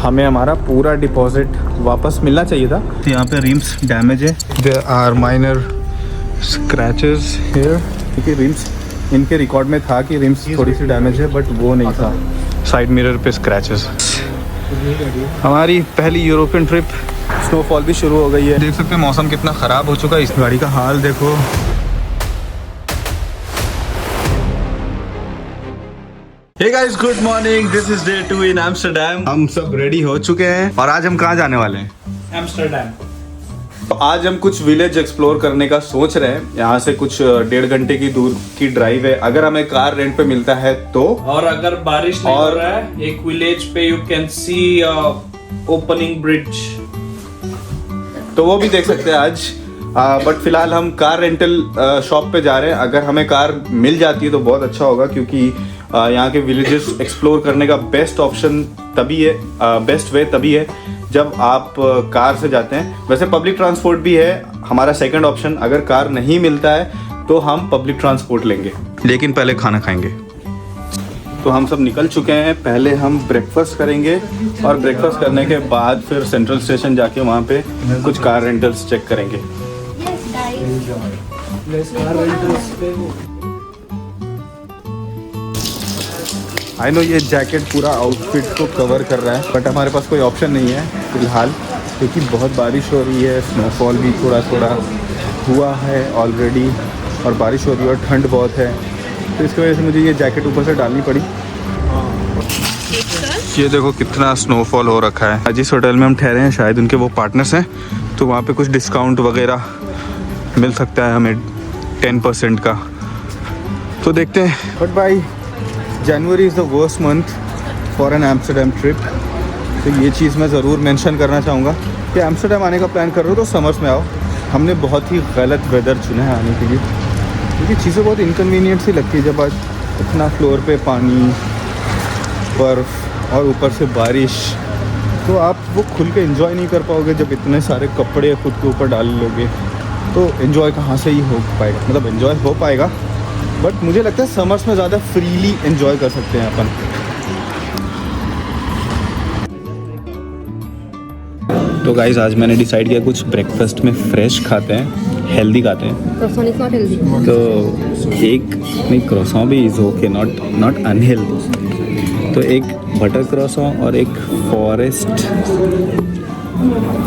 हमें हमारा पूरा डिपॉजिट वापस मिलना चाहिए था। तो यहाँ पे रिम्स डैमेज है, there are minor scratches here, क्योंकि रिम्स इनके रिकॉर्ड में था कि रिम्स थोड़ी सी डैमेज है, बट वो नहीं था। साइड मिरर पे स्क्रैचेस। हमारी पहली यूरोपियन ट्रिप, स्नोफॉल भी शुरू हो गई है। देख सकते हैं मौसम कितना ख़राब हो चुका है, इस गाड़ी का हाल देखो। Hey guys, good morning. This is day 2 in Amsterdam. हम सब रेडी हो चुके हैं और आज हम कहाँ जाने वाले हैं? एम्स्टर्डम। तो आज हम कुछ विलेज एक्सप्लोर करने का सोच रहे हैं। यहाँ से कुछ 1.5 घंटे की दूर की ड्राइव है। अगर हमें कार रेंट पे मिलता है तो, और अगर बारिश नहीं हो रहा है, एक विलेज पे you can see opening bridge, तो वो भी देख सकते हैं आज। बट फिलहाल हम कार रेंटल शॉप पे जा रहे हैं। अगर हमें कार मिल जाती है तो बहुत अच्छा होगा, क्योंकि यहाँ के विलेजेस एक्सप्लोर करने का बेस्ट ऑप्शन तभी है, बेस्ट वे तभी है जब आप कार से जाते हैं। वैसे पब्लिक ट्रांसपोर्ट भी है हमारा सेकंड ऑप्शन। अगर कार नहीं मिलता है तो हम पब्लिक ट्रांसपोर्ट लेंगे, लेकिन पहले खाना खाएंगे। तो हम सब निकल चुके हैं। पहले हम ब्रेकफास्ट करेंगे और ब्रेकफास्ट करने के बाद फिर सेंट्रल स्टेशन जाके वहाँ पे कुछ कार रेंटल्स चेक करेंगे। आई नो ये जैकेट पूरा आउटफिट को कवर कर रहा है, बट हमारे पास कोई ऑप्शन नहीं है फिलहाल, क्योंकि बहुत बारिश हो रही है। स्नोफॉल भी थोड़ा थोड़ा हुआ है ऑलरेडी और बारिश हो रही है और ठंड बहुत है, तो इसकी वजह से मुझे ये जैकेट ऊपर से डालनी पड़ी। ये देखो कितना स्नोफॉल हो रखा है। जिस होटल में हम ठहरे हैं शायद उनके वो पार्टनर्स हैं, तो वहाँ पे कुछ डिस्काउंट वगैरह मिल सकता है हमें 10% का, तो देखते हैं। बट भाई January is the worst month for an Amsterdam trip, तो ये चीज़ मैं ज़रूर मेंशन करना चाहूँगा कि एम्स्टर्डम आने का प्लान कर रहे हो तो समर्स में आओ। हमने बहुत ही गलत वेदर चुना है आने के लिए, क्योंकि चीज़ें बहुत इनकन्वीनियंट सी लगती है जब आज इतना फ्लोर पे पानी, बर्फ़ और ऊपर से बारिश, तो आप वो खुल के एंजॉय नहीं कर पाओगे। जब इतने सारे कपड़े खुद के ऊपर डाल लोगे तो एंजॉय कहाँ से ही हो पाएगा। मतलब एंजॉय हो पाएगा, बट मुझे लगता है समर्स में ज़्यादा फ्रीली एंजॉय कर सकते हैं अपन। तो गाइस आज मैंने डिसाइड किया कुछ ब्रेकफास्ट में फ्रेश खाते हैं, हेल्दी खाते हैं। तो एक नहीं, क्रोसॉन भी इज़ ओके, नॉट अनहेल्दी। तो एक बटर क्रोसॉन और एक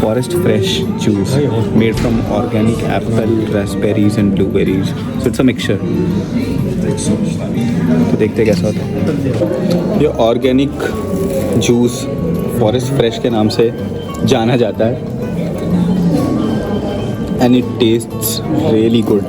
forest fresh juice made from organic apple, raspberries and blueberries, so it's a mixture. तो देखते कैसा होता है। ये ऑर्गेनिक जूस फॉरेस्ट फ्रेश के नाम से जाना जाता है and it tests really good.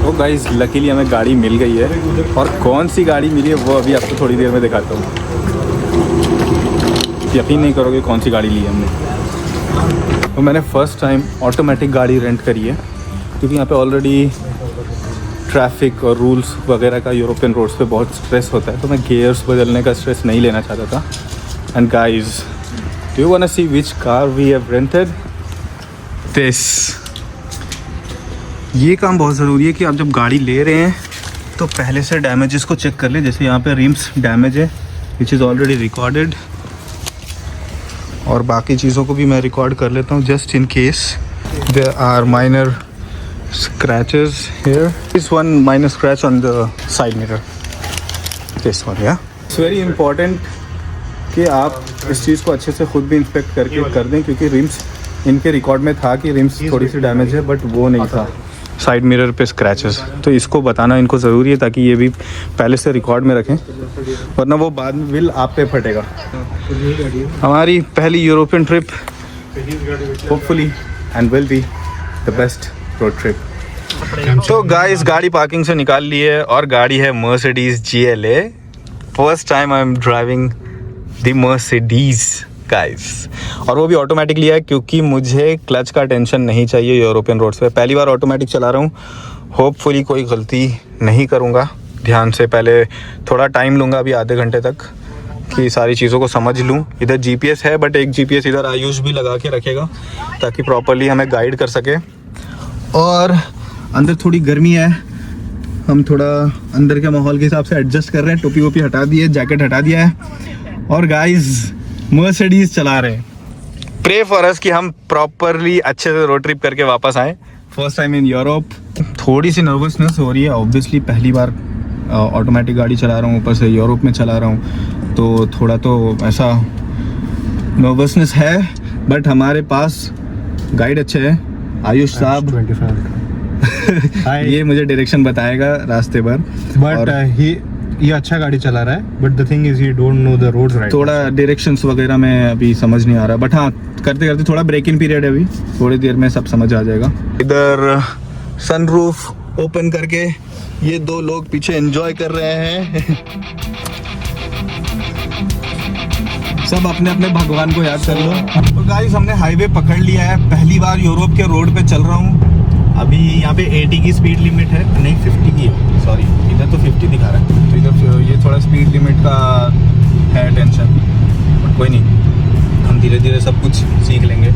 तो गाइस लकीली हमें गाड़ी मिल गई है, और कौन सी गाड़ी मिली है वो अभी आपको थोड़ी देर में दिखाता हूँ। यकीन नहीं करोगे कौन सी गाड़ी ली है हमने। तो मैंने फ़र्स्ट टाइम ऑटोमेटिक गाड़ी रेंट करी है, क्योंकि यहाँ पे ऑलरेडी ट्रैफिक और रूल्स वगैरह का यूरोपियन रोड्स पे बहुत स्ट्रेस होता है, तो मैं गियर्स बदलने का स्ट्रेस नहीं लेना चाहता था। And guys, do you want to see which car we have rented? This. ये काम बहुत ज़रूरी है कि आप जब गाड़ी ले रहे हैं तो पहले से डैमेजेस को चेक कर लें। जैसे यहाँ पे रिम्स डैमेज है, विच इज़ ऑलरेडी रिकॉर्डेड, और बाकी चीज़ों को भी मैं रिकॉर्ड कर लेता हूँ just in case there are minor scratches here. This one minor scratch on the side mirror. This one, yeah. It's very important कि आप इस चीज़ को अच्छे से खुद भी इंस्पेक्ट करके कर दें, क्योंकि रिम्स इनके रिकॉर्ड में था कि रिम्स थोड़ी सी डैमेज है, बट वो नहीं था। साइड मिरर पे स्क्रैचेस, तो इसको बताना इनको ज़रूरी है ताकि ये भी पहले से रिकॉर्ड में रखें, वरना वो बाद में बिल आप पे फटेगा। हमारी पहली European trip hopefully and will be the best road trip. तो गाइस गाड़ी पार्किंग से निकाल ली है और गाड़ी है Mercedes GLA। First time I am driving the Mercedes guys, और वो भी ऑटोमेटिक लिया है क्योंकि मुझे क्लच का टेंशन नहीं चाहिए यूरोपियन रोड्स पे। पहली बार ऑटोमेटिक चला रहा हूँ, होपफुली कोई गलती नहीं करूँगा। ध्यान से पहले थोड़ा टाइम लूँगा अभी आधे घंटे तक कि सारी चीज़ों को समझ लूँ। इधर GPS है, बट एक GPS इधर आयुष भी लगा के रखेगा ताकि प्रॉपरली हमें गाइड कर सके। और अंदर थोड़ी गर्मी है, हम थोड़ा अंदर के माहौल के हिसाब से एडजस्ट कर रहे हैं। टोपी वोपी हटा दी है, जैकेट हटा दिया है और गाइस मर्सिडीज चला रहे हैं। प्रे फॉर अस कि हम प्रॉपरली अच्छे से रोड ट्रिप करके वापस आए। First time in Europe. थोड़ी सी नर्वसनेस हो रही है, ऑब्वियसली पहली बार ऑटोमेटिक गाड़ी चला रहा हूँ, ऊपर से यूरोप में चला रहा हूँ, तो थोड़ा तो ऐसा नर्वसनेस है। बट हमारे पास गाइड अच्छे हैं, आयुष साहब। ये मुझे डायरेक्शन बताएगा रास्ते पर। बट ये अच्छा गाड़ी चला रहा है, but the thing is he don't know the roads right. थोड़ा डायरेक्शंस वगैरह में अभी समझ नहीं आ रहा, बट हाँ करते करते थोड़ा ब्रेक इन पीरियड है अभी, थोड़ी देर में सब समझ आ जाएगा। इधर सनरूफ ओपन करके ये दो लोग पीछे एंजॉय कर रहे हैं। सब अपने अपने भगवान को याद कर लो। तो गाइस हमने हाईवे पकड़ लिया है, पहली बार यूरोप के रोड पे चल रहा हूँ। अभी यहाँ पे 80 की स्पीड लिमिट है, नहीं 50 की है, सॉरी इधर तो 50 दिखा रहा है, तो इधर ये थोड़ा स्पीड लिमिट का है टेंशन, बट कोई नहीं, हम धीरे धीरे सब कुछ सीख लेंगे।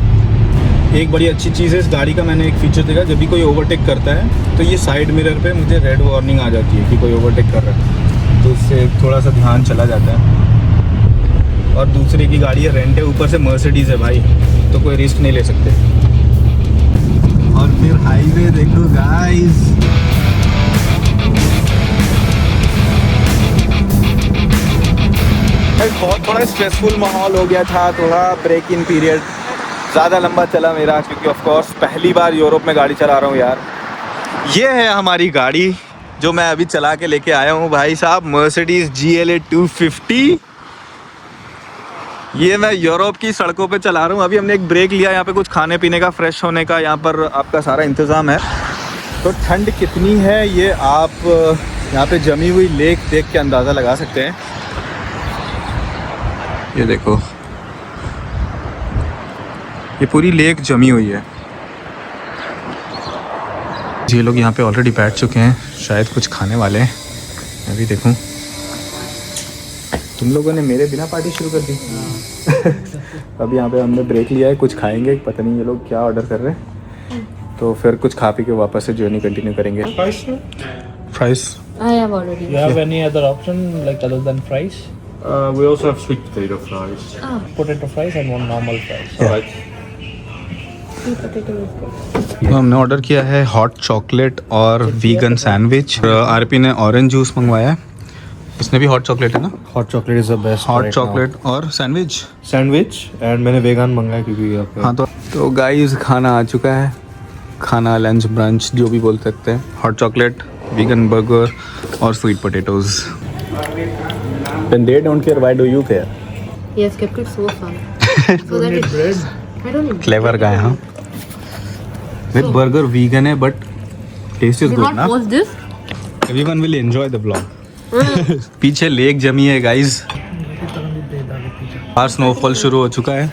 एक बड़ी अच्छी चीज़ है इस गाड़ी का, मैंने एक फीचर देखा, जब भी कोई ओवरटेक करता है तो ये साइड मिरर पे मुझे रेड वार्निंग आ जाती है कि कोई ओवरटेक कर रहा है, तो उससे थोड़ा सा ध्यान चला जाता है। और दूसरे की गाड़ी है, रेंट है, ऊपर से मर्सिडीज़ है भाई, तो कोई रिस्क नहीं ले सकते। और फिर हाईवे देखो गाइस, बहुत थोड़ा स्ट्रेसफुल माहौल हो गया था, थोड़ा ब्रेक इन पीरियड ज़्यादा लंबा चला मेरा, क्योंकि ऑफ कोर्स पहली बार यूरोप में गाड़ी चला रहा हूँ यार। ये है हमारी गाड़ी जो मैं अभी चला के लेके आया हूँ भाई साहब, मर्सिडीज GLA 250। ये मैं यूरोप की सड़कों पे चला रहा हूँ। अभी हमने एक ब्रेक लिया, यहाँ पे कुछ खाने पीने का, फ्रेश होने का, यहाँ पर आपका सारा इंतज़ाम है। तो ठंड कितनी है ये आप यहाँ पे जमी हुई लेक देख के अंदाज़ा लगा सकते हैं। ये देखो, ये पूरी लेक जमी हुई है। ये लोग यहाँ पे ऑलरेडी बैठ चुके हैं, शायद कुछ खाने वाले हैं। मैं भी देखूँ, तुम लोगों ने मेरे बिना पार्टी शुरू कर दी। अभी यहाँ पे हमने ब्रेक लिया है, कुछ खाएंगे, पता नहीं ये लोग क्या ऑर्डर कर रहे हैं, तो फिर कुछ खा पी के वापस से जर्नी कंटिन्यू करेंगे। Fries? I have already. You have any other option like other than fries? We also have sweet potato fries. Potato fries and one normal fries. Alright. Sweet potato is good. तो हमने order किया है hot chocolate और vegan sandwich. RP ने orange juice मंगवाया है, इसमें भी हॉट चॉकलेट है ना? Hot chocolate is the best. Hot chocolate और सैंडविच एंड मैंने वेगन मंगाया क्योंकि आपका। हाँ, तो गाइस खाना आ चुका है, खाना, लंच, ब्रंच जो भी बोल सकते हैं। हॉट चॉकलेट, वीगन बर्गर और sweet potatoes. When they don't care, why do you care? He has kept it so fun. So that it bread. I don't need Clever guy, हाँ? With burger vegan है, but taste is Do good not ना? post this. Everyone will enjoy the vlog. पीछे lake जमी है guys, बाहर snowfall शुरू हो चुका है।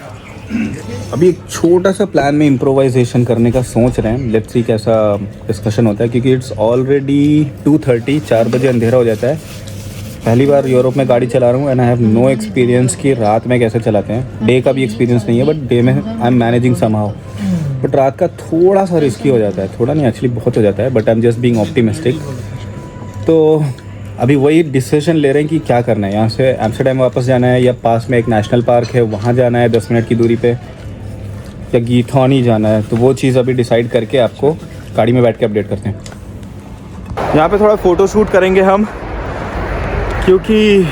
अभी एक छोटा सा प्लान में इम्प्रोवाइजेशन करने का सोच रहे हैं, लेट्स सी कैसा डिस्कशन होता है, क्योंकि इट्स ऑलरेडी 2:30, 4 बजे अंधेरा हो जाता है। पहली बार यूरोप में गाड़ी चला रहा हूँ and I have no experience कि रात में कैसे चलाते हैं। डे का भी एक्सपीरियंस नहीं है, बट डे में I am managing somehow. But रात का थोड़ा सा रिस्की हो जाता है, थोड़ा नहीं एक्चुअली बहुत हो जाता है, but I am just being optimistic. तो अभी वही डिसीजन ले रहे हैं कि क्या करना है, यहाँ से एम्स्टर्डम वापस जाना है या पास में एक नेशनल पार्क है वहाँ जाना है 10 मिनट की दूरी पे, या गीथॉन ही जाना है। तो वो चीज़ अभी डिसाइड करके आपको गाड़ी में बैठ के अपडेट करते हैं। यहाँ पे थोड़ा फ़ोटो शूट करेंगे हम, क्योंकि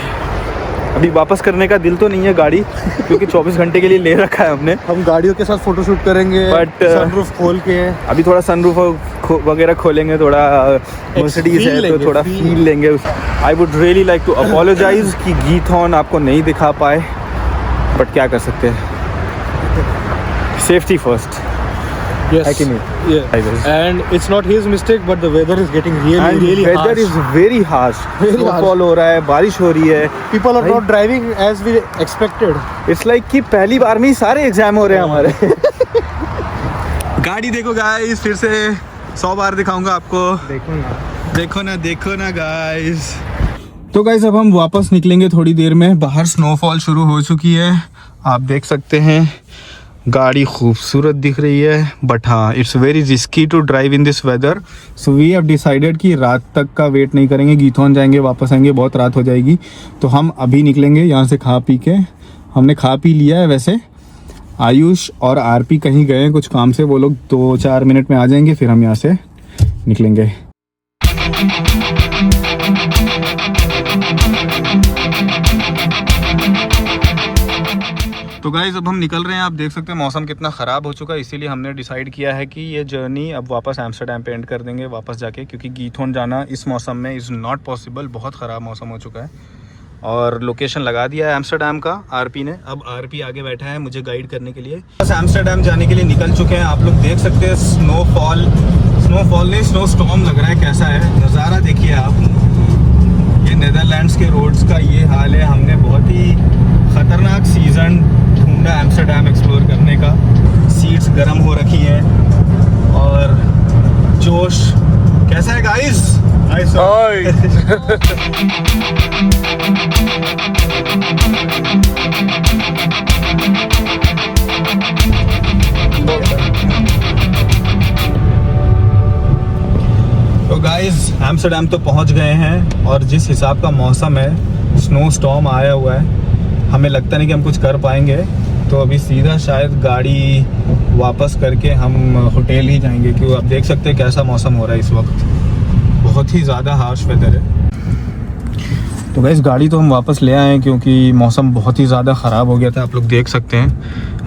अभी वापस करने का दिल तो नहीं है गाड़ी, क्योंकि 24 घंटे के लिए ले रखा है हमने। हम गाड़ियों के साथ फोटोशूट करेंगे, But, सनरूफ खोल के। अभी थोड़ा सनरूफ वगैरह खोलेंगे, थोड़ा मर्सिडीज है तो थोड़ा फील लेंगे। I would really like to apologise कि गीथॉन आपको नहीं दिखा पाए, बट क्या कर सकते हैं, सेफ्टी फर्स्ट। Yes. है कि नहीं? Yeah. And it's not his mistake, but the weather is getting really weather harsh. is very harsh. Snowfall हो रहा है, बारिश हो रही है। People are not driving as we expected. It's like कि पहली बार में ही सारे एग्जाम हो रहे हैं हमारे। गाड़ी देखो गाइस, फिर से 100 बार दिखाऊंगा आपको। देखो ना गाइस। तो गाइस अब हम वापस निकलेंगे थोड़ी देर में। बाहर स्नोफॉल शुरू हो चुकी है, आप देख सकते हैं। गाड़ी खूबसूरत दिख रही है, बट हाँ it's very risky to drive in this weather. So we have decided कि रात तक का वेट नहीं करेंगे, गीथौन जाएंगे वापस आएंगे, बहुत रात हो जाएगी। तो हम अभी निकलेंगे यहाँ से खा पी के। हमने खा पी लिया है वैसे। आयुष और आरपी कहीं गए हैं कुछ काम से, वो लोग 2-4 मिनट में आ जाएंगे, फिर हम यहाँ से निकलेंगे। तो गाइज़ अब हम निकल रहे हैं। आप देख सकते हैं मौसम कितना ख़राब हो चुका है, इसीलिए हमने डिसाइड किया है कि ये जर्नी अब वापस एम्स्टर्डम पे एंड कर देंगे वापस जाके, क्योंकि गीथौन जाना इस मौसम में इज़ नॉट पॉसिबल। बहुत ख़राब मौसम हो चुका है। और लोकेशन लगा दिया है एम्स्टर्डम का आरपी ने। अब आरपी आगे बैठा है मुझे गाइड करने के लिए। बस एम्स्टर्डम जाने के लिए निकल चुके हैं। आप लोग देख सकते हैं स्नोफॉल नहीं, स्नो स्टॉर्म लग रहा है। कैसा है नज़ारा देखिए आप। ये नीदरलैंड्स के रोड्स का ये हाल है। हमने बहुत ही ख़तरनाक सीज़न ढूंढा एम्स्टर्डम एक्सप्लोर करने का। सीट्स गर्म हो रखी हैं और जोश कैसा है गाइस? तो गाइस एम्स्टर्डम तो पहुंच गए हैं और जिस हिसाब का मौसम है, स्नो स्टॉर्म आया हुआ है, हमें लगता नहीं कि हम कुछ कर पाएंगे। तो अभी सीधा शायद गाड़ी वापस करके हम होटल ही जाएंगे, क्योंकि आप देख सकते हैं कैसा मौसम हो रहा है इस वक्त। बहुत ही ज़्यादा हार्श वेदर है। तो गाइस गाड़ी तो हम वापस ले आए हैं क्योंकि मौसम बहुत ही ज़्यादा ख़राब हो गया था। आप लोग देख सकते हैं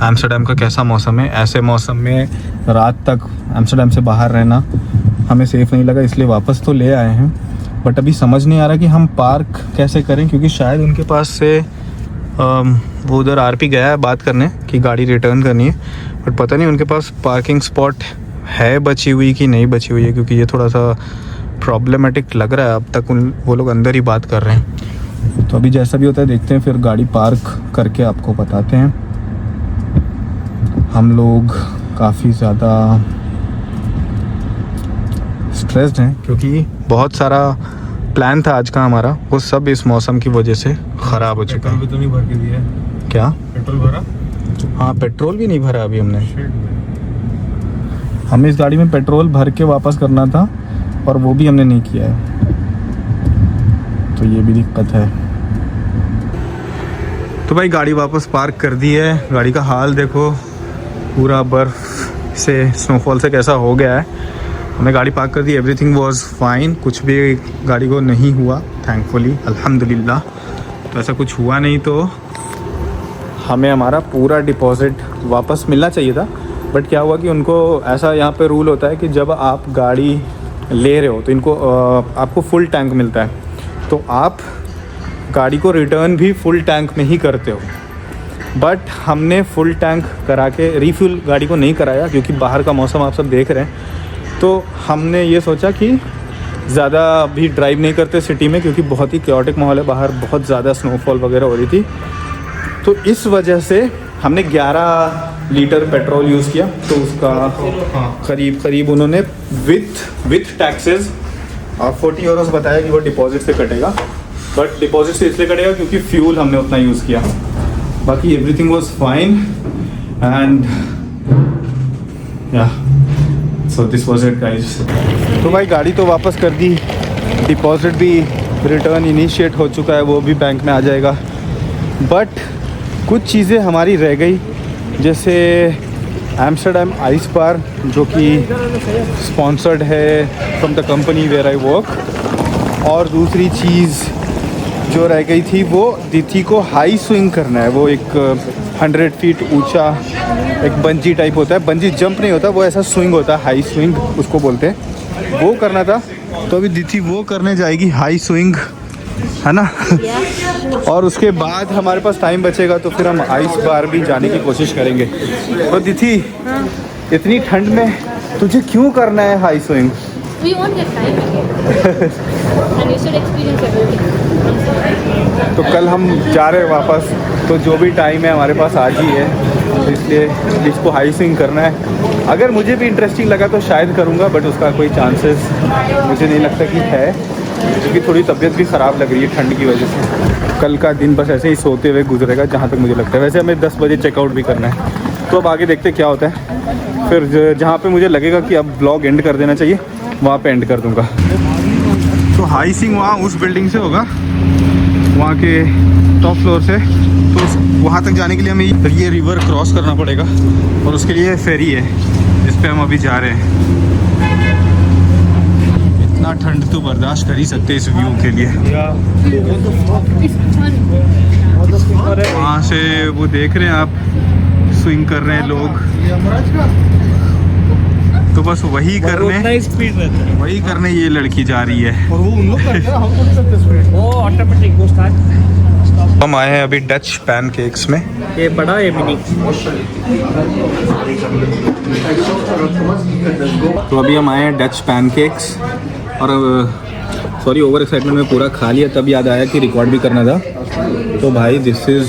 एम्स्टर्डम का कैसा मौसम है। ऐसे मौसम में रात तक एम्स्टर्डम से बाहर रहना हमें सेफ़ नहीं लगा, इसलिए वापस तो ले आए हैं। बट अभी समझ नहीं आ रहा कि हम पार्क कैसे करें, क्योंकि शायद उनके पास से वो उधर आरपी गया है बात करने कि गाड़ी रिटर्न करनी है, बट पता नहीं उनके पास पार्किंग स्पॉट है बची हुई कि नहीं बची हुई है, क्योंकि ये थोड़ा सा प्रॉब्लमेटिक लग रहा है। अब तक वो लोग अंदर ही बात कर रहे हैं। तो अभी जैसा भी होता है देखते हैं, फिर गाड़ी पार्क करके आपको बताते हैं। हम लोग काफ़ी ज़्यादा स्ट्रेस्ड हैं क्योंकि बहुत सारा प्लान था आज का हमारा, वो सब इस मौसम की वजह से ख़राब हो चुका है। तो नहीं भर के दिया? क्या पेट्रोल भरा? हाँ पेट्रोल भी नहीं भरा अभी हमने। हमें इस गाड़ी में पेट्रोल भर के वापस करना था और वो भी हमने नहीं किया है, तो ये भी दिक्कत है। तो भाई गाड़ी वापस पार्क कर दी है। गाड़ी का हाल देखो, पूरा बर्फ़ से स्नोफॉल से कैसा हो गया है। हमने गाड़ी पार्क कर दी, एवरीथिंग वाज फाइन, कुछ भी गाड़ी को नहीं हुआ थैंकफुली, अल्हम्दुलिल्लाह। तो ऐसा कुछ हुआ नहीं, तो हमें हमारा पूरा डिपॉज़िट वापस मिलना चाहिए था। बट क्या हुआ कि उनको ऐसा यहाँ पे रूल होता है कि जब आप गाड़ी ले रहे हो तो इनको आपको फुल टैंक मिलता है, तो आप गाड़ी को रिटर्न भी फुल टैंक में ही करते हो। बट हमने फुल टैंक करा के रीफ्यूल गाड़ी को नहीं कराया, क्योंकि बाहर का मौसम आप सब देख रहे हैं। तो हमने ये सोचा कि ज़्यादा भी ड्राइव नहीं करते सिटी में, क्योंकि बहुत ही क्योटिक माहौल है बाहर, बहुत ज़्यादा स्नोफॉल वगैरह हो रही थी। तो इस वजह से हमने 11 लीटर पेट्रोल यूज़ किया। तो उसका करीब उन्होंने विथ टैक्सेस 40 यूरोस बताया कि वो डिपॉजिट से कटेगा। बट डिपॉजिट से इसलिए कटेगा क्योंकि फ्यूल हमने उतना यूज़ किया। बाकी एवरीथिंग वाज फाइन एंड या so this was it guys. तो भाई गाड़ी तो वापस कर दी, डिपॉजिट भी रिटर्न इनिशिएट हो चुका है, वो भी बैंक में आ जाएगा। बट कुछ चीज़ें हमारी रह गई, जैसे एम्स्टर्डम आइस बार जो कि स्पॉन्सर्ड है from the company where I work. और दूसरी चीज़ जो रह गई थी वो दिथी को हाई स्विंग करना है। वो एक 100 फीट ऊंचा एक बंजी टाइप होता है, बंजी जंप नहीं होता, वो ऐसा स्विंग होता है, हाई स्विंग उसको बोलते हैं, वो करना था। तो अभी दिथी वो करने जाएगी हाई स्विंग, है ना। और उसके बाद हमारे पास टाइम बचेगा तो फिर हम आइस बार भी जाने की कोशिश करेंगे। तो दिथी इतनी ठंड में तुझे क्यों करना है high swing? We won't get time again. And you should experience everything. तो कल हम जा रहे हैं वापस, तो जो भी टाइम है हमारे पास आज ही है, तो इसलिए इसको हाई स्विंग करना है। अगर मुझे भी इंटरेस्टिंग लगा तो शायद करूँगा, बट उसका कोई चांसेस मुझे नहीं लगता कि है, क्योंकि थोड़ी तबीयत भी ख़राब लग रही है ठंड की वजह से। कल का दिन बस ऐसे ही सोते हुए गुजरेगा जहाँ तक मुझे लगता है। वैसे हमें 10 बजे चेकआउट भी करना है, तो अब आगे देखते क्या होता है, फिर जहाँ पे मुझे लगेगा कि अब ब्लॉग एंड कर देना चाहिए वहाँ पे एंड कर दूँगा। तो हाई सिंग वहाँ उस बिल्डिंग से होगा, वहाँ के टॉप फ्लोर से। तो वहाँ तक जाने के लिए हमें ये रिवर क्रॉस करना पड़ेगा और उसके लिए फेरी है जिस पे हम अभी जा रहे हैं। इतना ठंड तो बर्दाश्त कर ही सकते इस व्यू के लिए। वहाँ से वो देख रहे हैं आप, स्विंग कर रहे हैं लोग, तो बस वही करने स्पीड रहता है वही करने ये लड़की जा रही है। और वो उन लोग करते हैं, हम खुद करते हैं स्पीड। वो ऑटोमेटिक वो स्टार्ट। हम आए हैं अभी डच पैनकेक्स में। ये बड़ा है मिनी। तो अभी हम आए हैं डच पैनकेक्स और सॉरी ओवर एक्साइटमेंट में पूरा खा लिया, तब याद आया कि रिकॉर्ड भी करना था। तो भाई दिस इज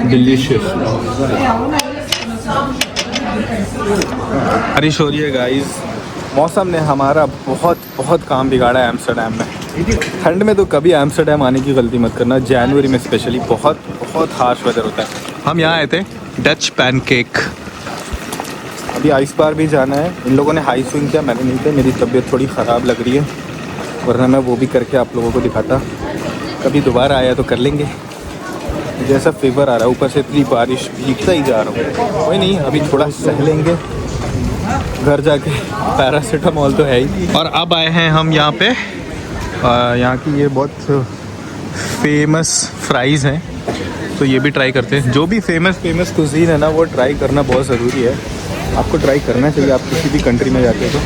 डिलीशियस। बारिश हो रही है गाइस, मौसम ने हमारा बहुत बहुत काम बिगाड़ा है एम्स्टर्डम में। ठंड में तो कभी एम्स्टर्डम आने की गलती मत करना, जनवरी में स्पेशली बहुत बहुत हार्श वेदर होता है। हम यहाँ आए थे डच पैनकेक। अभी आइस बार भी जाना है। इन लोगों ने हाई स्विंग किया, मैंने नहीं किया, मेरी तबीयत थोड़ी ख़राब लग रही है, वरना मैं वो भी करके आप लोगों को दिखाता। कभी दोबारा आया तो कर लेंगे। जैसा फीवर आ रहा है, ऊपर से इतनी बारिश, भीगता ही जा रहा हूँ। कोई नहीं, अभी थोड़ा सह लेंगे, घर जाके पैरासीटामोल तो है ही। और अब आए हैं हम यहाँ पे, यहाँ की ये बहुत फेमस फ्राइज़ हैं, तो ये भी ट्राई करते हैं। जो भी फेमस कुजीन है ना, वो ट्राई करना बहुत ज़रूरी है। आपको ट्राई करना चाहिए, आप किसी भी कंट्री में जाते हो तो।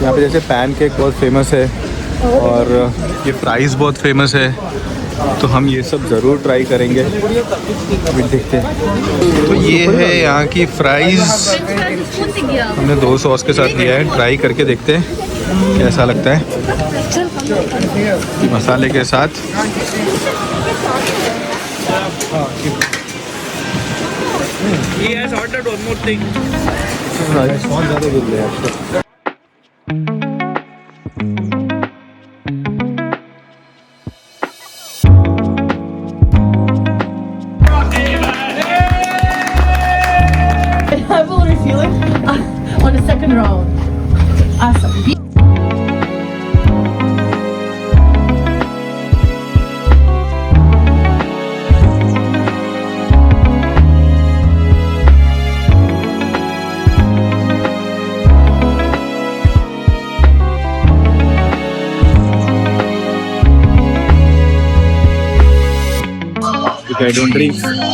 यहाँ पे जैसे पैनकेक बहुत फेमस है और ये फ्राइज़ बहुत फेमस है, तो हम ये सब ज़रूर ट्राई करेंगे। अभी देखते हैं। तो ये है यहाँ की फ्राइज़, हमने 2 सॉस के साथ लिया है। ट्राई करके देखते हैं कैसा लगता है मसाले के साथ। He has ordered one more thing. बहुत ज़्यादा दूर ले आपको। I'm already feeling on the second round. Awesome. I don't drink.